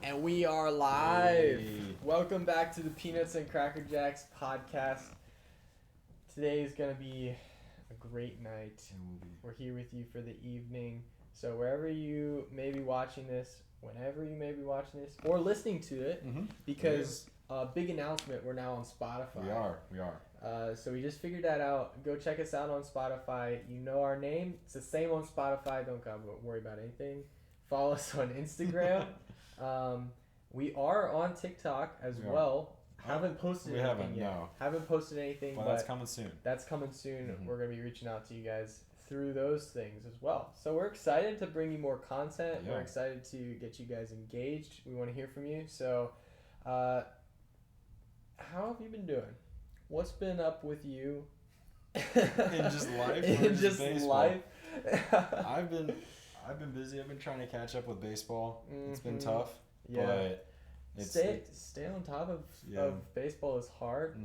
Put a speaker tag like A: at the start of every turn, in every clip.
A: And we are live.
B: Hey.
A: Welcome back to the Peanuts and CrackerJacks Podcast. Today is going to be a great night. We're here with you for the evening. So wherever you may be watching this, whenever you may be watching this, or listening to it, because big announcement, we're now on Spotify.
B: We are.
A: So we just figured that out. Go check us out on Spotify. You know our name. It's the same on Spotify. Don't worry about anything. Follow us on Instagram. We are on TikTok as well. Haven't posted anything yet.
B: No.
A: Haven't posted anything,
B: but that's coming soon.
A: That's coming soon. We're going to be reaching out to you guys through those things as well. So we're excited to bring you more content.
B: Yeah.
A: We're excited to get you guys engaged. We want to hear from you. So how have you been doing? What's been up with you?
B: In just life?
A: In just life?
B: I've been busy. I've been trying to catch up with baseball. It's been tough.
A: Yeah.
B: But
A: stay on top of baseball is hard.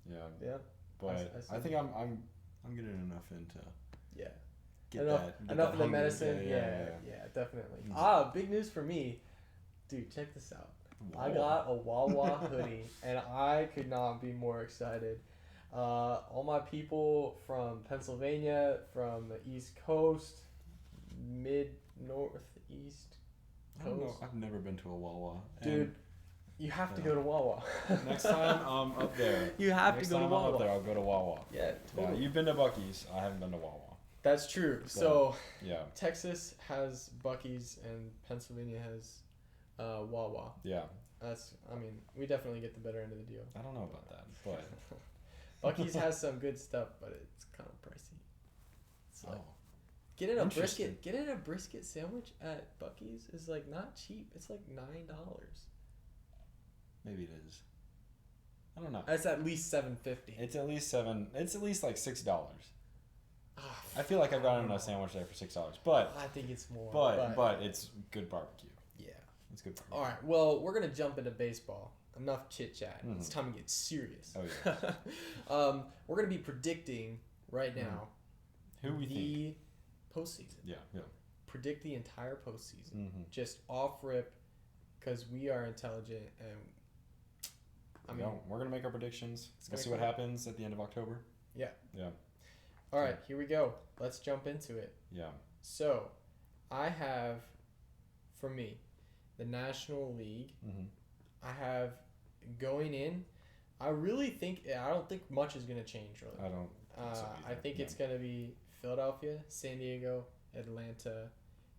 B: Yeah.
A: Yeah.
B: But I think I'm getting enough into get
A: enough of the
B: hungry.
A: medicine. Yeah, definitely. Big news for me. Dude, check this out.
B: Whoa.
A: I got a Wawa hoodie and I could not be more excited. All my people from Pennsylvania, from the East Coast, northeast
B: I don't know.
A: coast.
B: I've never been to a Wawa.
A: Dude, you have to go to Wawa.
B: Next time I'm up there.
A: You have
B: Next
A: to go to
B: time
A: Wawa.
B: I'm up there, I'll go to Wawa.
A: Yeah, totally.
B: You've been to Buc-ee's. I haven't been to Wawa.
A: That's true. So
B: yeah.
A: Texas has Buc-ee's and Pennsylvania has Wawa.
B: Yeah.
A: We definitely get the better end of the deal.
B: I don't know about that, but
A: Buc-ee's has some good stuff, but it's kind of pricey. It's like, getting
B: Interesting.
A: a brisket sandwich at Buc-ee's is like not cheap. It's like $9.
B: Maybe it is. I don't know.
A: It's at least $7.50.
B: It's at least like $6. I feel like I've gotten a sandwich there for $6, but
A: I think it's more.
B: but it's good barbecue.
A: Yeah.
B: It's good barbecue.
A: All right. Well, we're gonna jump into baseball. Enough chit chat. It's time to get serious.
B: Oh yeah.
A: We're gonna be predicting right now
B: who we think.
A: Postseason.
B: Yeah.
A: Predict the entire postseason. Just off rip, because we are intelligent and
B: we're gonna make our predictions. We'll see what happens at the end of October.
A: Yeah.
B: Yeah.
A: All right, here we go. Let's jump into it.
B: Yeah.
A: So, I have, for me, the National League. I have going in. I don't think much is going to change, really.
B: I don't think so either.
A: I think it's going to be Philadelphia, San Diego, Atlanta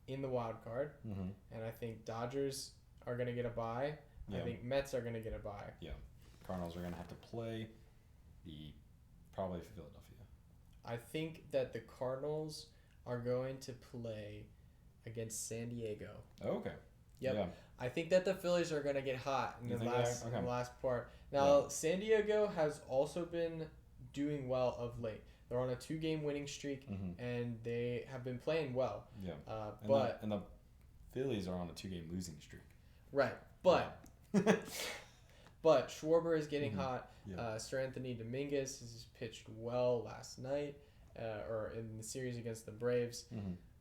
A: in the wild card. And I think Dodgers are going to get a bye.
B: Yeah.
A: I think Mets are going to get a bye.
B: Yeah. Cardinals are going to have to play probably Philadelphia.
A: I think that the Cardinals are going to play against San Diego.
B: Oh, okay.
A: Yep.
B: Yeah.
A: I think that the Phillies are going to get hot in the last part. Now,
B: Yeah.
A: San Diego has also been doing well of late. They're on a 2-game winning streak, and they have been playing well.
B: Yeah.
A: But
B: the Phillies are on a 2-game losing streak.
A: Right. But but Schwarber is getting hot.
B: Yeah.
A: Sir Anthony Dominguez has pitched well last night, or in the series against the Braves.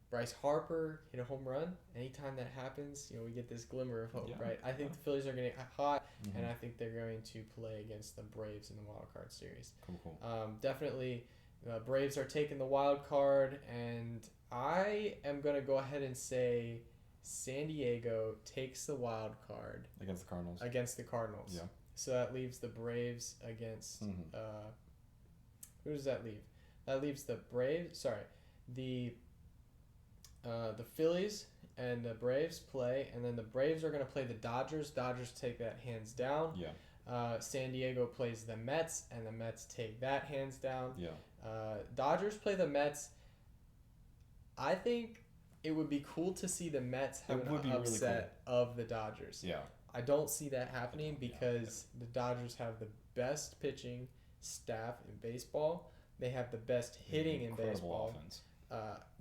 A: Bryce Harper hit a home run. Anytime that happens, we get this glimmer of hope, right? I think the Phillies are getting hot, and I think they're going to play against the Braves in the wild card series.
B: Cool.
A: Definitely, the Braves are taking the wild card, and I am going to go ahead and say San Diego takes the wild card
B: Against the Cardinals.
A: Yeah.
B: Yeah.
A: So that leaves the Braves against who does that leave? That leaves the Braves. Sorry, the Phillies and the Braves play, and then the Braves are going to play the Dodgers. Dodgers take that hands down.
B: Yeah.
A: San Diego plays the Mets, and the Mets take that hands down.
B: Yeah.
A: Dodgers play the Mets. I think it would be cool to see the Mets have an upset of the Dodgers.
B: Yeah.
A: I don't see that happening because the Dodgers have the best pitching staff in baseball. They have the best hitting in baseball.
B: Offense.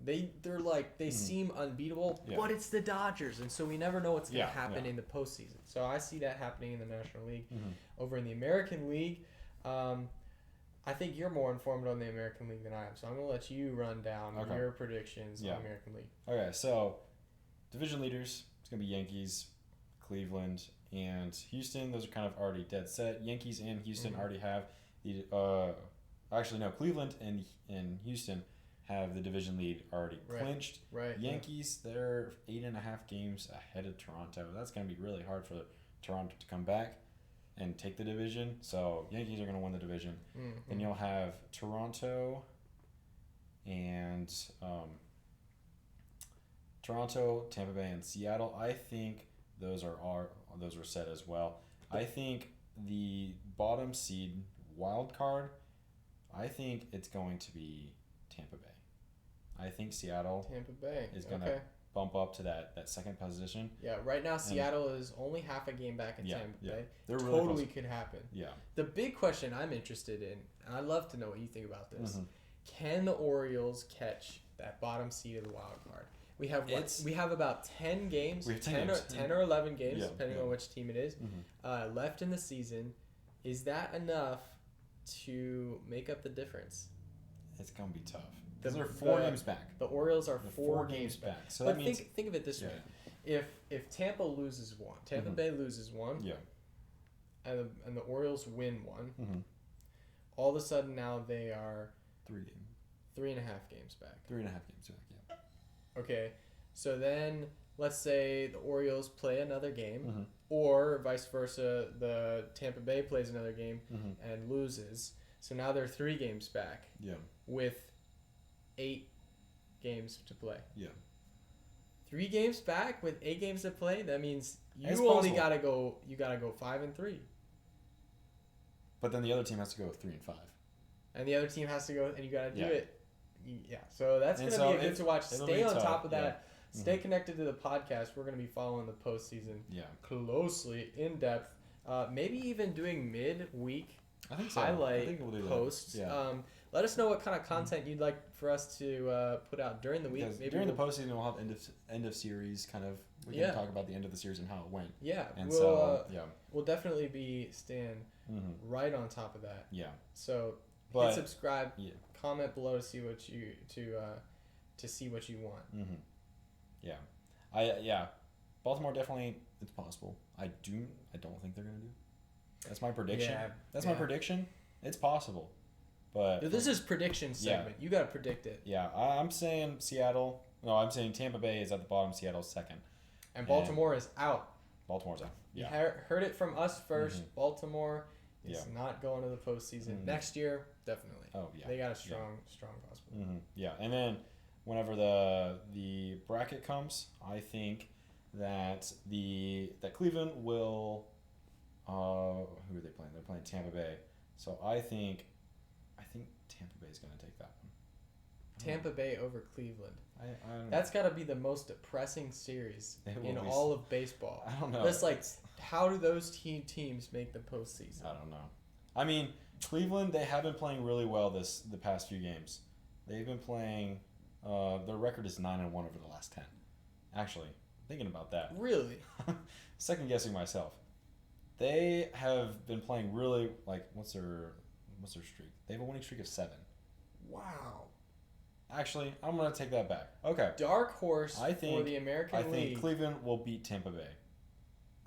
A: They seem unbeatable, but it's the Dodgers, and so we never know what's going to happen in the postseason. So I see that happening in the National League. Over in the American League, I think you're more informed on the American League than I am, so I'm going to let you run down your predictions on the American League.
B: Okay, so division leaders, it's going to be Yankees. Cleveland, and Houston. Those are kind of already dead set. Yankees and Houston already have the. Actually, no. Cleveland and Houston have the division lead already clinched.
A: Right.
B: Yankees, they're 8.5 games ahead of Toronto. That's going to be really hard for Toronto to come back and take the division. So Yankees are going to win the division. Then you'll have Toronto and Tampa Bay, and Seattle. I think those are set as well. I think the bottom seed wild card, I think it's going to be Tampa Bay. I think Seattle is going to bump up to that second position.
A: Yeah, right now Seattle is only half a game back in Tampa Bay.
B: They're
A: totally
B: really
A: could happen.
B: Yeah.
A: The big question I'm interested in, and I'd love to know what you think about this, can the Orioles catch that bottom seed of the wild card? We have about 10 games, 10 or 11 games, depending on which team it is, left in the season. Is that enough to make up the difference?
B: It's going to be tough. Because they're 4 games back.
A: The Orioles are 4 games back.
B: So
A: but
B: that means,
A: think of it this way. If Tampa loses one, Tampa Bay loses one, and the Orioles win one, all of a sudden now they are 3.5 games back.
B: 3.5 games back, yeah.
A: Okay, so then let's say the Orioles play another game, or vice versa, the Tampa Bay plays another game and loses. So now they're 3 games back.
B: Yeah.
A: With 8 games to play.
B: Yeah.
A: 3 games back with 8 games to play. That means
B: you
A: gotta go 5-3.
B: But then the other team has to go 3-5.
A: And the other team has to go, and you gotta do it. Yeah. So that's gonna be good to watch. Stay on top of that. Stay connected to the podcast. We're gonna be following the postseason closely, in depth. Maybe even doing midweek highlight posts. Let us know what kind of content you'd like for us to put out during the week.
B: Maybe during the postseason, we'll have end of series kind of. We can talk about the end of the series and how it went.
A: Yeah,
B: and
A: we'll definitely be staying right on top of that.
B: Yeah.
A: So hit subscribe, comment below to see what you to see what you want.
B: Yeah. Baltimore definitely, it's possible. I don't think they're gonna do. That's my prediction. My prediction. It's possible. But
A: this is prediction segment. You got to predict it.
B: Yeah, I'm saying Seattle. No, I'm saying Tampa Bay is at the bottom. Seattle's second.
A: And Baltimore is out.
B: Baltimore's out. Yeah.
A: You heard it from us first. Baltimore is not going to the postseason. Next year, definitely.
B: Oh, yeah.
A: They got a strong possibility.
B: Yeah, and then whenever the bracket comes, I think that Cleveland will. Who are they playing? They're playing Tampa Bay. So I think Tampa Bay is going to take that one.
A: Tampa Bay over Cleveland.
B: I don't know.
A: That's got to be the most depressing series in all of baseball.
B: I don't know.
A: It's like, how do those teams make the postseason?
B: I don't know. I mean, Cleveland, they have been playing really well the past few games. They've been playing. Their record is 9-1 over the last 10. Actually, thinking about that.
A: Really?
B: Second guessing myself. They have been playing really what's their streak? They have a winning streak of 7.
A: Wow.
B: Actually, I'm gonna take that back. Okay.
A: Dark horse for the American League.
B: I think Cleveland will beat Tampa Bay.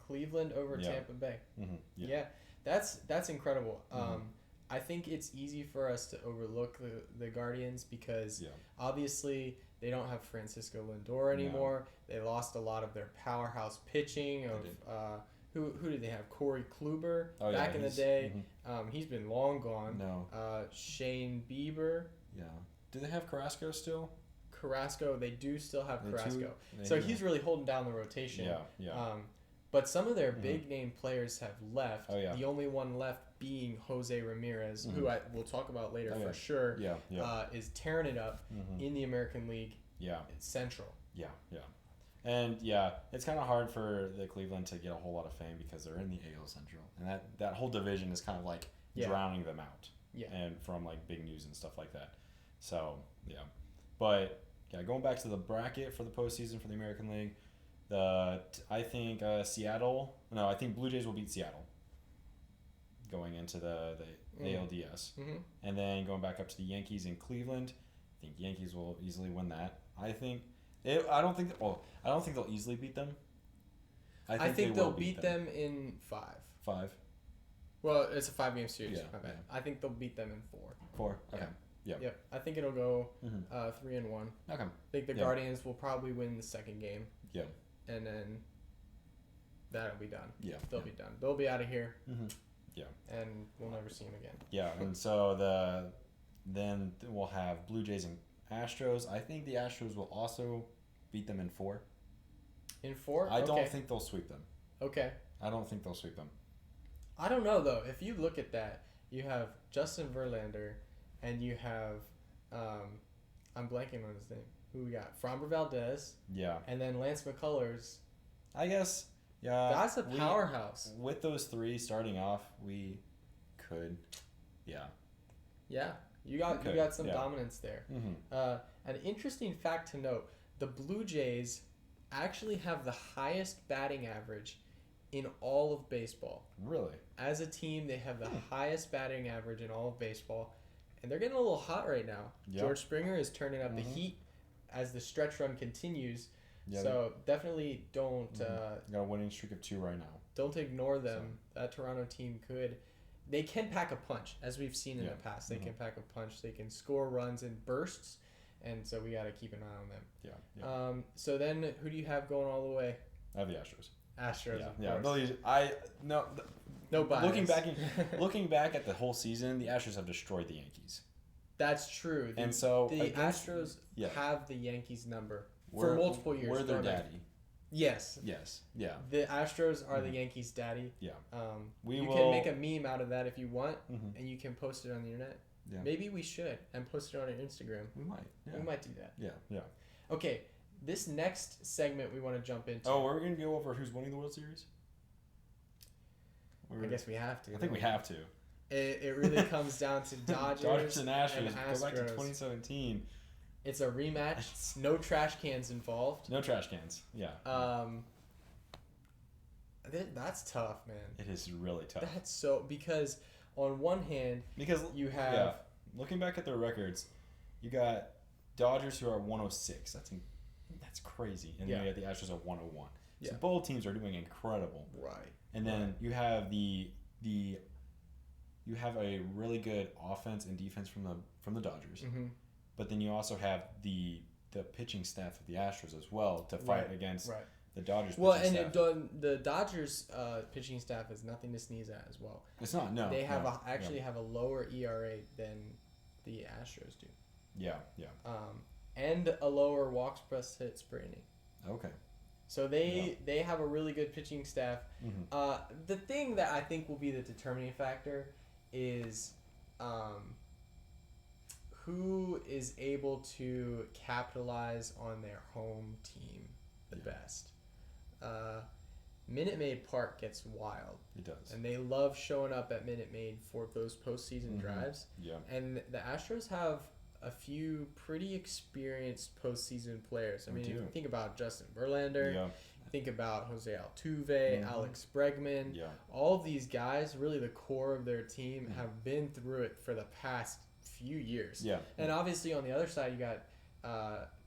A: Cleveland over Tampa Bay. Yeah, that's incredible. I think it's easy for us to overlook the Guardians because obviously they don't have Francisco Lindor anymore. No. They lost a lot of their powerhouse pitching of. Who did they have? Corey Kluber back in the day. He's been long gone.
B: No.
A: Shane Bieber.
B: Yeah. Do they have Carrasco still?
A: Carrasco, they do still have Carrasco. So he's really holding down the rotation.
B: Yeah.
A: But some of their big name players have left.
B: Oh, yeah.
A: The only one left being Jose Ramirez, who we'll talk about later for sure. Is tearing it up in the American League.
B: Yeah.
A: Central.
B: Yeah. And it's kind of hard for the Cleveland to get a whole lot of fame because they're in the AL Central, and that whole division is kind of drowning them out. Yeah. And from big news and stuff like that. So but going back to the bracket for the postseason for the American League, I think I think Blue Jays will beat Seattle going into the ALDS, and then going back up to the Yankees in Cleveland. I think Yankees will easily win that. I don't think they'll easily beat them.
A: I think they'll beat them in 5.
B: 5?
A: Well, it's a 5-game series.
B: Yeah,
A: My bad.
B: yeah.
A: I think they'll beat them in 4.
B: 4? Okay.
A: Yeah.
B: Yep.
A: Yep. I think it'll go 3-1.
B: Okay.
A: I think the Guardians will probably win the second game.
B: Yeah.
A: And then that'll be done.
B: Yeah.
A: They'll be done. They'll be out of here.
B: Yeah.
A: And we'll never see them again.
B: Yeah, and so then we'll have Blue Jays and Astros. I think the Astros will also beat them in 4.
A: In 4?
B: I don't think they'll sweep them.
A: Okay.
B: I don't think they'll sweep them.
A: I don't know, though. If you look at that, you have Justin Verlander, and you have, I'm blanking on his name. Who we got? Framber Valdez.
B: Yeah.
A: And then Lance McCullers.
B: I guess, yeah.
A: That's a powerhouse.
B: With those 3 starting off, we could, yeah.
A: Yeah. You got some dominance there. An interesting fact to note, the Blue Jays actually have the highest batting average in all of baseball.
B: Really?
A: As a team, they have the highest batting average in all of baseball, and they're getting a little hot right now. Yep. George Springer is turning up the heat as the stretch run continues. Yeah, so definitely don't...
B: got a winning streak of 2 right now.
A: Don't ignore them. So. That Toronto team could... They can pack a punch, as we've seen in the past. They can pack a punch. They can score runs in bursts, and so we got to keep an eye on them.
B: Yeah.
A: So then, who do you have going all the way?
B: I have the Astros.
A: Astros,
B: of course.
A: No bias.
B: Looking back at the whole season, the Astros have destroyed the Yankees.
A: That's true.
B: And so
A: the Astros have the Yankees number for multiple years.
B: We're their daddy.
A: Yes.
B: Yeah.
A: The Astros are the Yankees' daddy.
B: Yeah.
A: You can make a meme out of that if you want, and you can post it on the internet. Yeah. Maybe we should and post it on our Instagram.
B: We might. Yeah.
A: We might do that.
B: Yeah.
A: Okay. This next segment we want to jump into.
B: Oh, we're going to go over who's winning the World Series?
A: I guess we have to.
B: I think we have to.
A: It really comes down to Dodgers
B: and Astros. Go back to 2017.
A: It's a rematch. No trash cans involved.
B: No trash cans. Yeah.
A: That's tough, man.
B: It is really tough.
A: That's so because on one hand, you have
B: looking back at their records, you got Dodgers who are 106. That's crazy. And then you got the Astros at 101. So both teams are doing incredible.
A: Right.
B: And then you have you have a really good offense and defense from the Dodgers. But then you also have the pitching staff of the Astros as well to fight against the Dodgers pitching staff.
A: The Dodgers pitching staff is nothing to sneeze at as well.
B: It's not, no.
A: They have have a lower ERA than the Astros do.
B: Yeah.
A: And a lower walks plus hits per inning.
B: Okay.
A: So they have a really good pitching staff. The thing that I think will be the determining factor is who is able to capitalize on their home team the best. Minute Maid Park gets wild.
B: It does.
A: And they love showing up at Minute Maid for those postseason drives.
B: Yeah. And
A: the Astros have a few pretty experienced postseason players. I mean, if you think about Justin Verlander, think about Jose Altuve, Alex Bregman.
B: Yeah.
A: All of these guys, really the core of their team, have been through it for the past few years.
B: Yeah.
A: And obviously on the other side, you got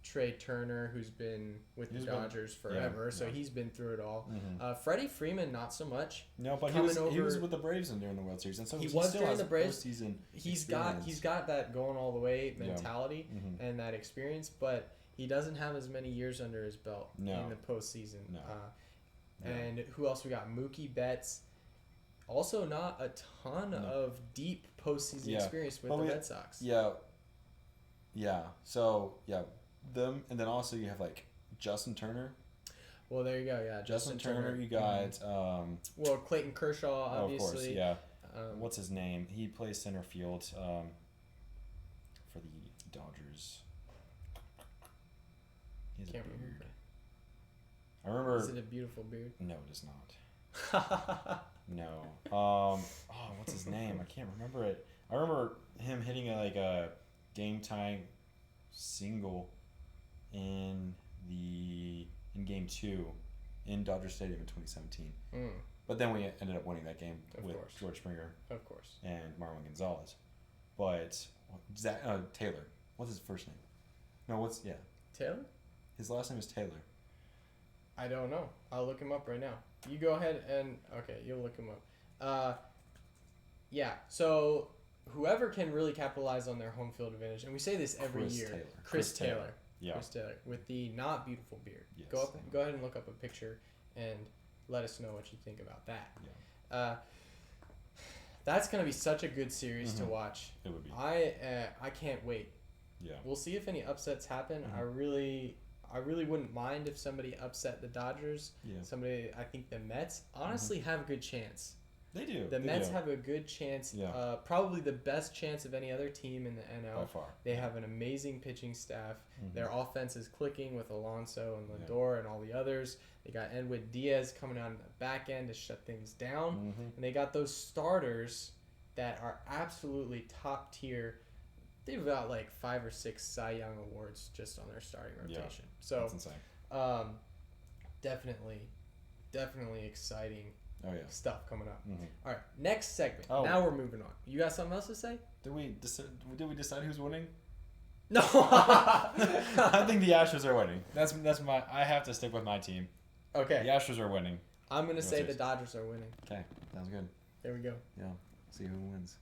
A: Trey Turner, who's been with the Dodgers forever, so he's been through it all. Freddie Freeman, not so much.
B: No, but he was with the Braves during the World Series, and so
A: he was
B: still
A: during
B: has
A: the Braves.
B: Postseason
A: he's got that going all the way mentality and that experience, but he doesn't have as many years under his belt in the postseason.
B: No.
A: And who else we got? Mookie Betts. Also, not a ton of deep postseason experience with the Red Sox.
B: Yeah. So them, and then also you have like Justin Turner.
A: Well, there you go. Yeah,
B: Justin Turner. You got
A: well, Clayton Kershaw, obviously.
B: Of course, what's his name? He plays center field for the Dodgers. He has a beard. I remember.
A: Is it a beautiful beard?
B: No, it is not. No. What's his name? I can't remember it. I remember him hitting a game-tying single in Game 2 in Dodger Stadium in 2017. But then we ended up winning that game with George Springer.
A: Of course.
B: And Marwin Gonzalez. But Taylor. What's his first name?
A: Taylor?
B: His last name is Taylor.
A: I don't know. I'll look him up right now. You go ahead and okay, you'll look him up. Yeah. So whoever can really capitalize on their home field advantage, and we say this every year. Chris Taylor.
B: Yeah.
A: Chris Taylor with the not beautiful beard.
B: Yes.
A: Go ahead and look up a picture and let us know what you think about that.
B: Yeah.
A: That's gonna be such a good series to watch.
B: It would be.
A: I can't wait.
B: Yeah.
A: We'll see if any upsets happen. I really wouldn't mind if somebody upset the Dodgers.
B: Yeah.
A: I think the Mets honestly have a good chance.
B: They do.
A: The Mets have a good chance.
B: Yeah.
A: Probably the best chance of any other team in the NL.
B: By far.
A: They have an amazing pitching staff. Their offense is clicking with Alonso and Lindor and all the others. They got Edwin Diaz coming out in the back end to shut things down. And they got those starters that are absolutely top tier. They've got like 5 or 6 Cy Young awards just on their starting rotation.
B: Yeah,
A: so
B: that's insane.
A: Definitely exciting stuff coming up. All right, next segment.
B: Oh.
A: Now we're moving on. You got something else to say?
B: Did we decide who's winning?
A: No.
B: I think the Astros are winning. That's my. I have to stick with my team.
A: Okay.
B: The Astros are winning.
A: I'm gonna say the Dodgers are winning.
B: Okay, sounds good.
A: There we go.
B: Yeah. See who wins.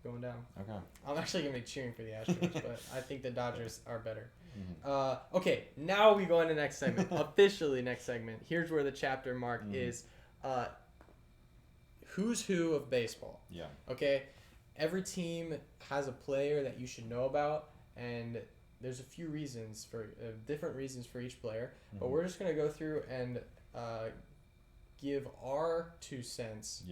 A: Going down.
B: Okay.
A: I'm actually gonna be cheering for the Astros, but I think the Dodgers are better. Okay, now we go into next segment. Officially, next segment. Here's where the chapter mark is. Who's who of baseball.
B: Yeah.
A: Okay. Every team has a player that you should know about, and there's a few reasons for different reasons for each player. But we're just gonna go through and give our 2 cents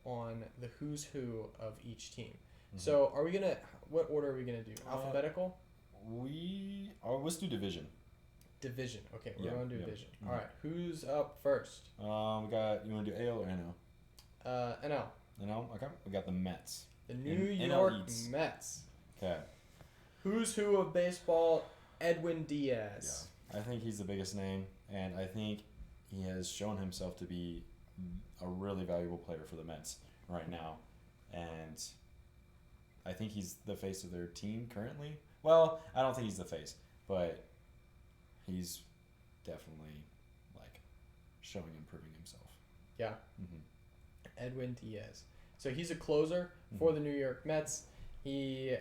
A: on the who's who of each team. So are we gonna? What order are we gonna do? Alphabetical?
B: Let's do division.
A: Division. Okay, we're gonna do division. All right, who's up first?
B: We got. You want to do AL or NL?
A: NL.
B: NL. Okay. We got the Mets.
A: The New York Mets.
B: Okay.
A: Who's who of baseball? Edwin Diaz.
B: Yeah. I think he's the biggest name, and I think he has shown himself to be a really valuable player for the Mets right now, and I think he's the face of their team currently. Well, I don't think he's the face, but he's definitely showing improving himself.
A: Yeah. Edwin Diaz. So he's a closer for the New York Mets. He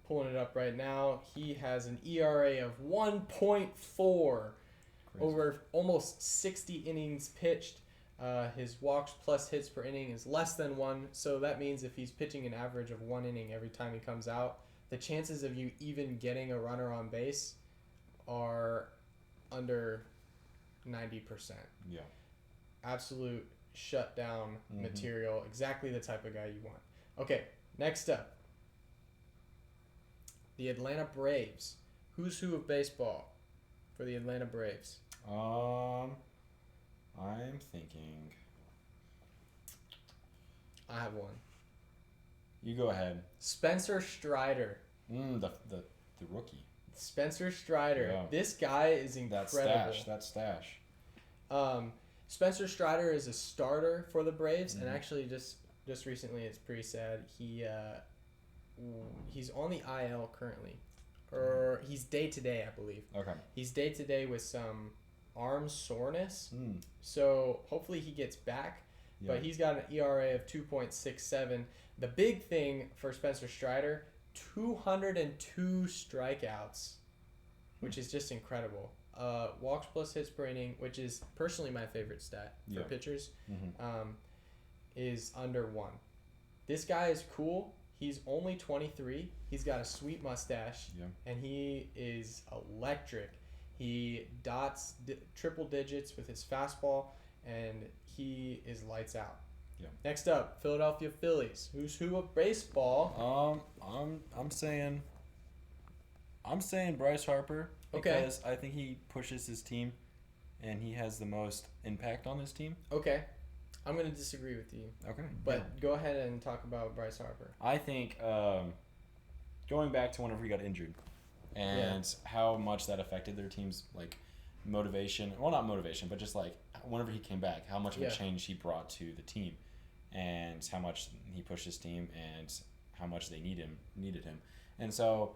A: pulling it up right now. He has an ERA of 1.4 over almost 60 innings pitched. His walks plus hits per inning is less than 1. So that means if he's pitching an average of 1 inning every time he comes out, the chances of you even getting a runner on base are under 90%.
B: Yeah.
A: Absolute shutdown material. Exactly the type of guy you want. Okay, next up. The Atlanta Braves. Who's who of baseball for the Atlanta Braves?
B: I'm thinking.
A: I have one.
B: You go ahead.
A: Spencer Strider.
B: The rookie.
A: Spencer Strider.
B: Yeah.
A: This guy is incredible.
B: That stash.
A: Spencer Strider is a starter for the Braves, and actually just recently, it's pretty sad. He's on the IL currently, or he's day-to-day, I believe.
B: Okay.
A: He's day-to-day with some arm soreness, so hopefully he gets back. Yeah. But he's got an ERA of 2.67. The big thing for Spencer Strider, 202 strikeouts, which is just incredible. Walks plus hits per inning, which is personally my favorite stat for pitchers, is under 1. This guy is cool. He's only 23. He's got a sweet mustache, and he is electric. He dots triple digits with his fastball, and he is lights out. Yeah. Next up, Philadelphia Phillies. Who's who of baseball?
B: I'm saying Bryce Harper because I think he pushes his team, and he has the most impact on his team.
A: Okay. I'm going to disagree with you.
B: Okay.
A: But go ahead and talk about Bryce Harper.
B: I think going back to whenever he got injured and how much that affected their team's motivation. Well, not motivation, but just whenever he came back, how much of a change he brought to the team and how much he pushed his team and how much they needed him. And so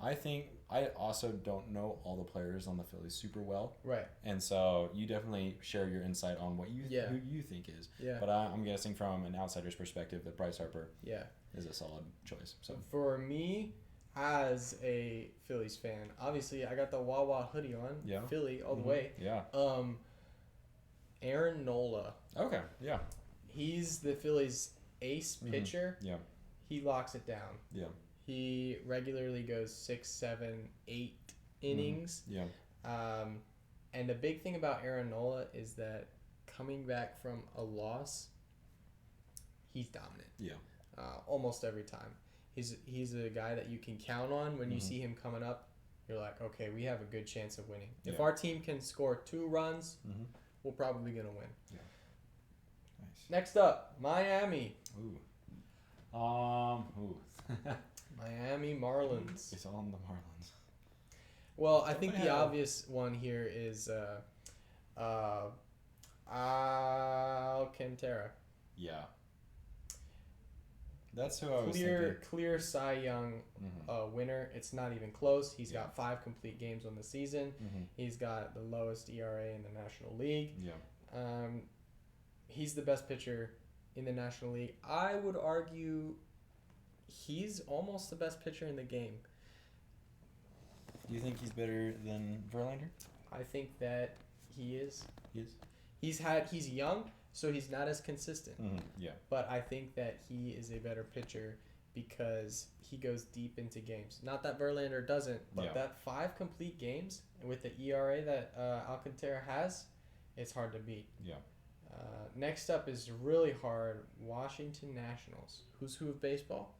B: I also don't know all the players on the Phillies super well.
A: Right.
B: And so you definitely share your insight on what who you think is.
A: Yeah.
B: But I'm guessing from an outsider's perspective that Bryce Harper is a solid choice. So
A: for me, as a Phillies fan, obviously I got the Wawa hoodie on.
B: Yeah.
A: Philly all the way.
B: Yeah.
A: Aaron Nola.
B: Okay. Yeah.
A: He's the Phillies' ace pitcher.
B: Yeah.
A: He locks it down.
B: Yeah.
A: He regularly goes 6, 7, 8 innings.
B: Yeah.
A: And the big thing about Aaron Nola is that coming back from a loss, he's dominant.
B: Yeah.
A: Almost every time. He's a guy that you can count on when you see him coming up. You're like, okay, we have a good chance of winning. If our team can score 2 runs, we're probably going to win.
B: Yeah. Nice.
A: Next up, Miami.
B: Ooh.
A: Miami Marlins.
B: It's on the Marlins.
A: Well, I think the obvious one here is Alcantara.
B: Yeah. That's who I was thinking.
A: Clear Cy Young winner. It's not even close. He's got 5 complete games on the season. He's got the lowest ERA in the National League.
B: Yeah.
A: He's the best pitcher in the National League. I would argue he's almost the best pitcher in the game.
B: Do you think he's better than Verlander?
A: I think that he is.
B: He is?
A: He's young, so he's not as consistent.
B: Yeah.
A: But I think that he is a better pitcher because he goes deep into games. Not that Verlander doesn't, but that 5 complete games with the ERA that Alcantara has, it's hard to beat.
B: Yeah.
A: Next up is really hard. Washington Nationals. Who's who of baseball?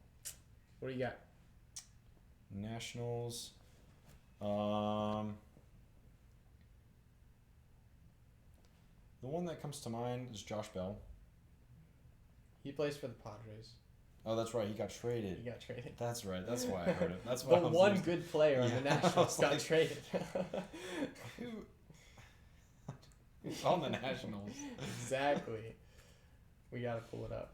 A: What do you got?
B: Nationals. The one that comes to mind is Josh Bell.
A: He plays for the Padres.
B: Oh, that's right. He got traded. That's right. That's why I heard it. That's why.
A: But one good player on the Nationals got traded.
B: Who's on the Nationals?
A: Exactly. We got to pull it up.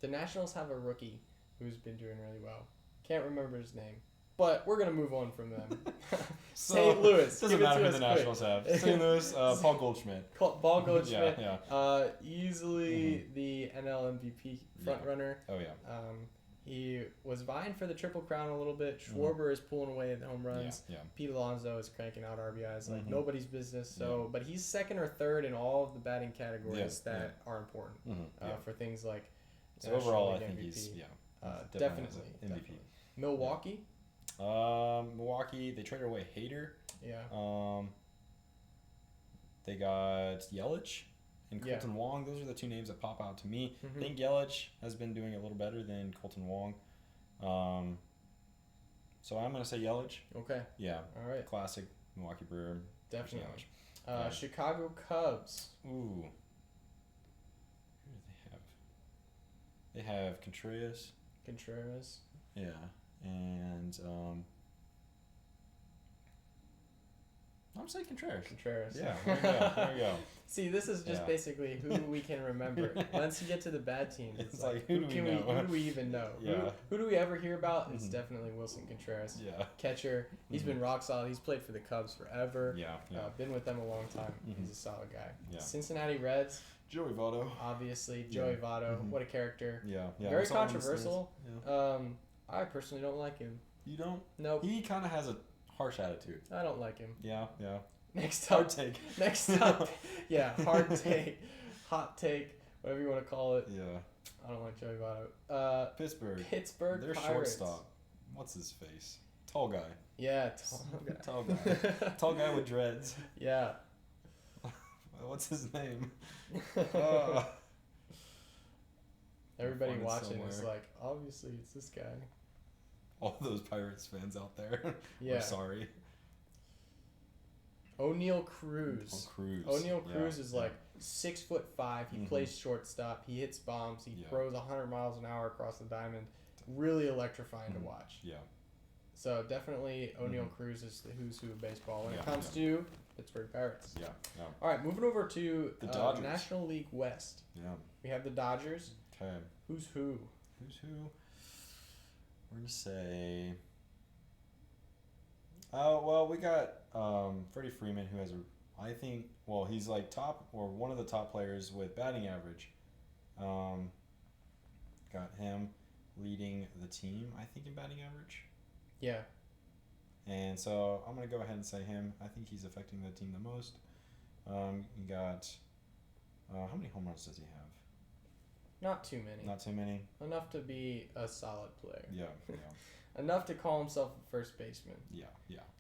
A: The Nationals have a rookie who's been doing really well. Can't remember his name. But we're going to move on from them. St. Louis.
B: Doesn't matter who the Nationals have. St. Louis, Paul Goldschmidt.
A: Paul Goldschmidt.
B: Yeah.
A: Easily the NL MVP front runner.
B: Oh, yeah.
A: He was vying for the Triple Crown a little bit. Schwarber is pulling away the home runs.
B: Yeah.
A: Pete Alonso is cranking out RBIs like nobody's business. So, But he's second or third in all of the batting categories that are important for things like
B: so overall, I think MVP. He's
A: definitely
B: MVP.
A: Milwaukee.
B: Milwaukee, they traded away Hader.
A: Yeah.
B: They got Yelich and Colton Wong. Those are the 2 names that pop out to me. I think Yelich has been doing a little better than Colton Wong. So I'm going to say Yelich.
A: Okay.
B: Yeah.
A: All right.
B: Classic Milwaukee Brewer.
A: Definitely. Chicago Cubs.
B: Ooh. Who do they have? They have Contreras. Yeah. And I'm saying Contreras. Yeah, there you go.
A: See, this is just basically who we can remember. Once you get to the bad teams, it's like who do we even know?
B: Yeah.
A: Who do we ever hear about? It's definitely Wilson Contreras.
B: Yeah.
A: Catcher. He's been rock solid. He's played for the Cubs forever.
B: Yeah.
A: Been with them a long time. He's a solid guy.
B: Yeah.
A: Cincinnati Reds.
B: Joey Votto.
A: Obviously, Joey Votto. What a character.
B: Yeah.
A: Very controversial. I personally don't like him.
B: You don't?
A: Nope.
B: He kind of has a harsh attitude.
A: I don't like him.
B: Yeah.
A: Next up.
B: Hard take.
A: Hard take. Hot take. Whatever you want to call it.
B: Yeah.
A: I don't like Joey Votto.
B: Pittsburgh.
A: Their
B: Pirates. Shortstop. What's his face? Tall guy.
A: Yeah,
B: tall guy. Tall guy with dreads.
A: Yeah.
B: What's his name?
A: Everybody watching is like, obviously it's this guy.
B: All those Pirates fans out there.
A: Yeah.
B: We're sorry.
A: O'Neal Cruz. O'Neal Cruz is like 6'5". He plays shortstop. He hits bombs. He throws 100 miles an hour across the diamond. really electrifying to watch.
B: Yeah.
A: So definitely O'Neal Cruz is the who's who of baseball when it comes to Pittsburgh Pirates.
B: Yeah.
A: All right, moving over to
B: the Dodgers.
A: National League West.
B: Yeah.
A: We have the Dodgers.
B: Okay.
A: Who's who?
B: We're gonna say. Oh well, we got Freddie Freeman, who has he's like top or one of the top players with batting average. Got him leading the team, I think, in batting average.
A: Yeah.
B: And so I'm gonna go ahead and say him. I think he's affecting the team the most. You got how many home runs does he have?
A: Not too many.
B: Not too many.
A: Enough to be a solid player.
B: Yeah.
A: Enough to call himself a first baseman.
B: Yeah.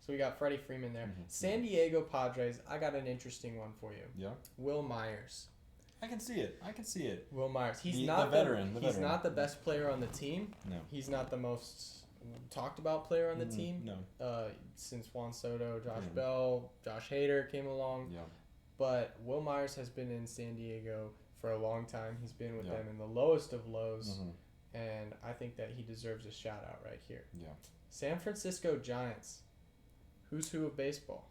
A: So we got Freddie Freeman there. San Diego Padres, I got an interesting one for you.
B: Yeah.
A: Will Myers.
B: I can see it. Will
A: Myers. He's
B: the
A: not
B: veteran.
A: He's not the best player on the team.
B: No.
A: He's not the most talked about player on the team.
B: No.
A: Since Juan Soto, Josh Bell, Josh Hader came along.
B: Yeah.
A: But Will Myers has been in San Diego for a long time. He's been with them in the lowest of lows. And I think that he deserves a shout out right here.
B: Yeah.
A: San Francisco Giants. Who's who of baseball?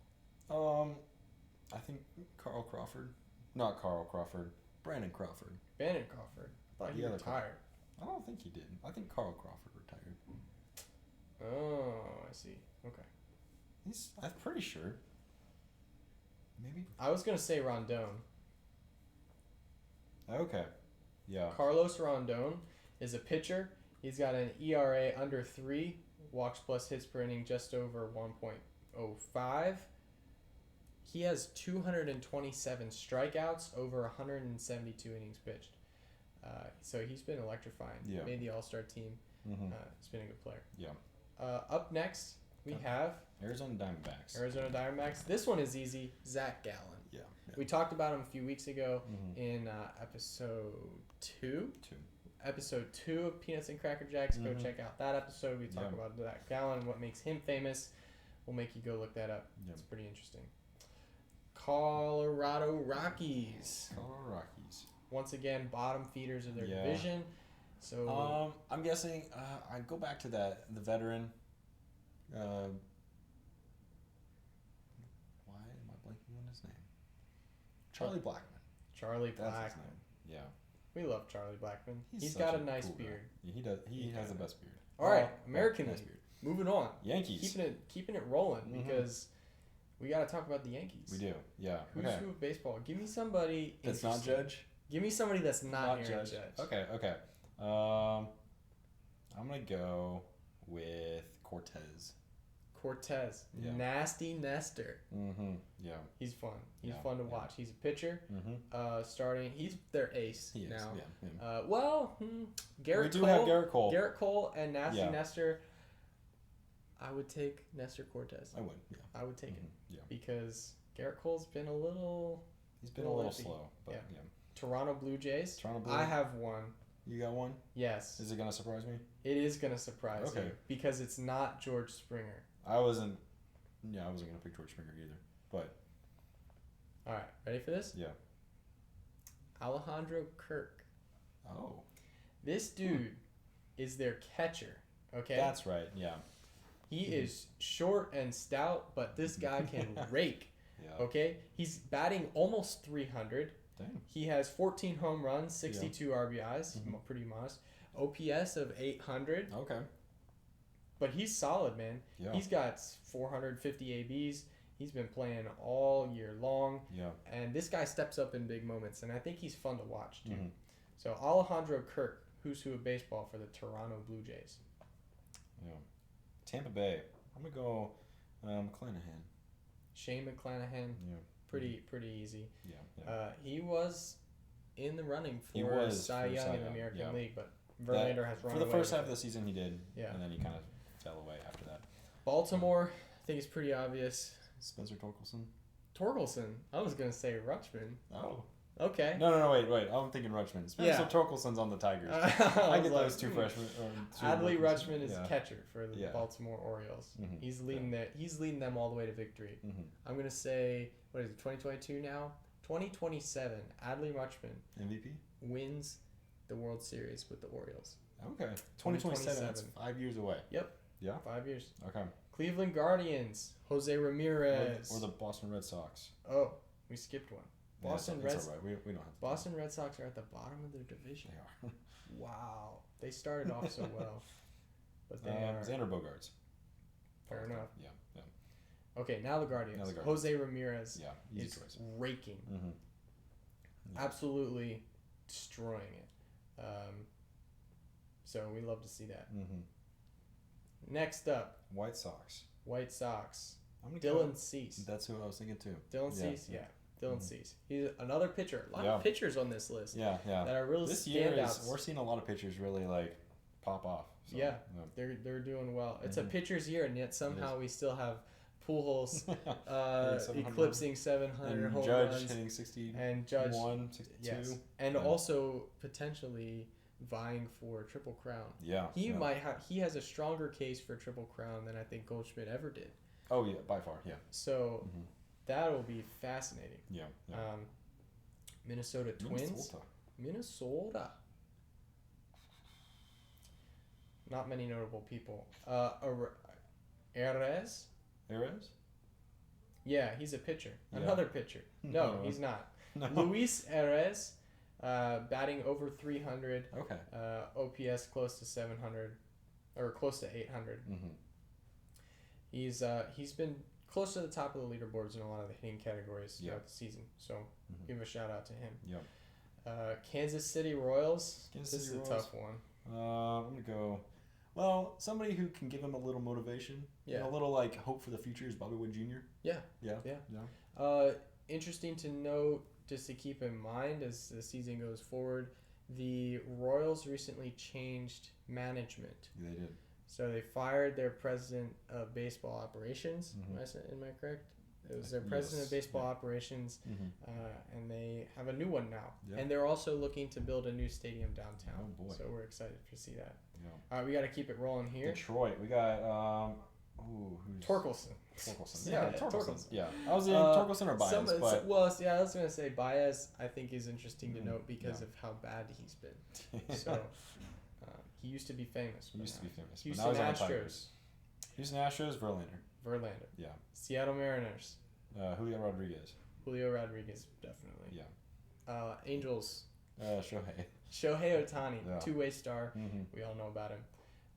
B: I think Carl Crawford. Not Carl Crawford. Brandon Crawford.
A: Brandon Crawford. I thought he retired.
B: I don't think he did. I think Carl Crawford retired.
A: Oh, I see. Okay.
B: I'm pretty sure. Maybe.
A: I was going to say Rondon.
B: Okay. Yeah.
A: Carlos Rondon is a pitcher. He's got an ERA under 3, walks plus hits per inning just over 1.05. He has 227 strikeouts over 172 innings pitched. So he's been electrifying.
B: Yeah.
A: Made the All-Star team. He's been a good player.
B: Yeah.
A: Up next, we have
B: Arizona Diamondbacks.
A: This one is easy. Zach Gallen.
B: Yeah.
A: We talked about him a few weeks ago in episode 2. Episode 2 of Peanuts and CrackerJacks. Go check out that episode. We talk about Zach Gallen, what makes him famous. We'll make you go look that up. It's pretty interesting. Colorado Rockies. Once again, bottom feeders of their division. So
B: I'm guessing I go back to the veteran. Why am I blanking on his name? Charlie Blackmon. That's his name. Yeah.
A: We love Charlie Blackmon. He's
B: such
A: got a nice beard.
B: Yeah, he does. He has the best beard.
A: All right, American
B: nice
A: League.
B: beard.
A: Moving on.
B: Yankees.
A: Keeping it rolling because we got to talk about the Yankees.
B: We do. Yeah.
A: Who's who of baseball? Give me somebody
B: that's not Judge.
A: Give me somebody that's not Judge.
B: Okay. I'm gonna go with Cortez.
A: Yeah. Nasty Nestor.
B: Yeah.
A: He's fun. He's fun to watch. He's a pitcher. Starting. He's their ace
B: he is,
A: now.
B: Yeah.
A: Garrett
B: We
A: Cole.
B: do have Garrett Cole.
A: Garrett Cole and Nasty Nestor. I would take Nestor Cortez.
B: I would. Yeah.
A: I would take him.
B: Yeah.
A: Because Garrett Cole's been a little.
B: He's been a little slow, but yeah.
A: Toronto Blue Jays.
B: Blue.
A: I have one.
B: You got one?
A: Yes.
B: Is it gonna surprise me?
A: It is gonna surprise you because it's not George Springer.
B: I wasn't gonna pick George Springer either. But
A: all right, ready for this?
B: Yeah.
A: Alejandro Kirk.
B: Oh.
A: This dude is their catcher. Okay.
B: That's right. Yeah.
A: He is short and stout, but this guy can rake.
B: Yeah.
A: Okay. He's batting almost 300.
B: Dang.
A: He has 14 home runs, 62 RBIs, pretty modest. OPS of 800.
B: Okay.
A: But he's solid, man.
B: Yeah.
A: He's got 450 ABs. He's been playing all year long.
B: Yeah.
A: And this guy steps up in big moments, and I think he's fun to watch, too. So Alejandro Kirk, who's who of baseball for the Toronto Blue Jays.
B: Yeah. Tampa Bay. I'm going to go McClanahan.
A: Shane McClanahan.
B: Yeah.
A: Pretty easy.
B: Yeah.
A: He was in the running for Cy Young in the American League, but Verlander has run away.
B: For the first half of the season, he did.
A: Yeah.
B: And then he kind of fell away after that.
A: Baltimore, I think it's pretty obvious.
B: Spencer Torkelson.
A: I was going to say Rutschman.
B: Oh.
A: Okay.
B: No, wait. I'm thinking Rutschman. Spencer Torkelson's on the Tigers. I get those two freshmen.
A: Adley Rutschman is catcher for the Baltimore Orioles.
B: Mm-hmm.
A: He's leading them all the way to victory.
B: Mm-hmm.
A: I'm going to say, what is it, 2022 now? 2027, Adley Rutschman
B: MVP?
A: wins the World Series with the Orioles.
B: Okay. 2027. That's 5 years away.
A: Yep.
B: Yeah?
A: 5 years.
B: Okay.
A: Cleveland Guardians, Jose Ramirez.
B: Or the Boston Red Sox.
A: Oh, we skipped one. Boston Red
B: Sox. Right. We don't have to.
A: Boston Red Sox are at the bottom of their division.
B: They are.
A: Wow. They started off so well. But they are.
B: Xander Bogaerts.
A: Fair enough.
B: Yeah.
A: Okay, now the Guardians. Jose Ramirez is
B: choice.
A: raking.
B: Mm-hmm. Yeah.
A: Absolutely destroying it. So we love to see that.
B: Mm-hmm.
A: Next up.
B: White Sox.
A: Dylan Cease.
B: That's who I was thinking too.
A: Dylan Cease, yeah. Dylan Cease. He's another pitcher. A lot of pitchers on this list.
B: Yeah.
A: That are really
B: this year
A: standouts.
B: We're seeing a lot of pitchers really like pop off. So,
A: they're doing well. It's a pitcher's year, and yet somehow we still have Pujols eclipsing 700
B: and
A: home
B: Judge
A: runs.
B: hitting 60
A: And Judge
B: 62.
A: Yes. And also potentially vying for Triple Crown.
B: Yeah.
A: He has a stronger case for Triple Crown than I think Goldschmidt ever did.
B: Oh yeah, by far, yeah.
A: So that will be fascinating.
B: Yeah.
A: Minnesota Twins. Minnesota. Not many notable people. Erez? Yeah, he's a pitcher.
B: Yeah.
A: Another pitcher. No, he's not.
B: No.
A: Luis Erez, batting over 300.
B: Okay.
A: OPS close to 700, or close to 800.
B: Mm-hmm.
A: He's been close to the top of the leaderboards in a lot of the hitting categories throughout the season. So give a shout out to him.
B: Yep.
A: Kansas City Royals.
B: This
A: is a tough one.
B: I'm gonna go. Well, somebody who can give him a little motivation, and a little like hope for the future is Bobby Witt Jr. Yeah.
A: Interesting to note, just to keep in mind as the season goes forward, the Royals recently changed management.
B: They did.
A: So they fired their president of baseball operations. Am I correct? It was their president of baseball operations, and they have a new one now. Yeah. And they're also looking to build a new stadium downtown.
B: Oh boy!
A: So we're excited to see that.
B: Yeah.
A: We got to keep it rolling here.
B: Detroit. We got
A: Torkelson.
B: Yeah, Torkelson. Yeah, I was in Torkelson or Baez, but
A: I was gonna say Baez. I think is interesting to note because of how bad he's been. So he used to be famous. Houston Astros.
B: Houston Astros. Verlander. Yeah.
A: Seattle Mariners.
B: Julio Rodriguez,
A: definitely.
B: Yeah.
A: Angels.
B: Shohei
A: Ohtani, two-way star. We all know about him.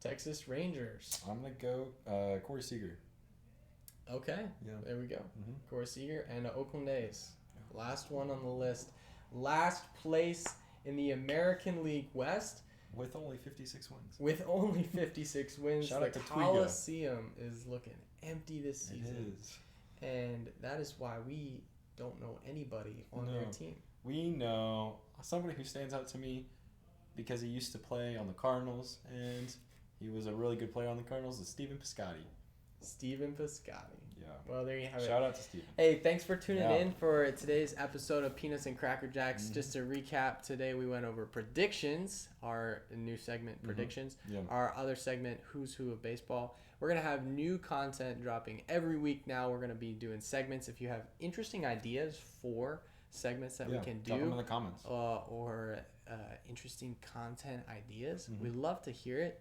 A: Texas Rangers.
B: I'm going to go Corey Seager.
A: Okay. Yeah. There we go. Corey Seager and Oakland A's. Yeah. Last one on the list. Last place in the American League West.
B: With only 56 wins.
A: Shout out to Coliseum is looking empty this season.
B: It is.
A: And that is why we don't know anybody on their team.
B: We know somebody who stands out to me because he used to play on the Cardinals, and he was a really good player on the Cardinals, is Stephen Piscotty.
A: Yeah. Well, there you have it.
B: Shout out to Steven.
A: Hey, thanks for tuning in for today's episode of Peanuts and CrackerJacks. Just to recap, today we went over predictions, our new segment, predictions. Our other segment, Who's Who of Baseball. We're going to have new content dropping every week now. We're going to be doing segments. If you have interesting ideas for segments that we can do,
B: drop them in the comments.
A: Or interesting content ideas, we'd love to hear it.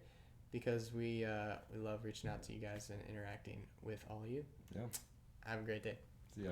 A: Because we love reaching out to you guys and interacting with all of you.
B: Yeah.
A: Have a great day.
B: See ya.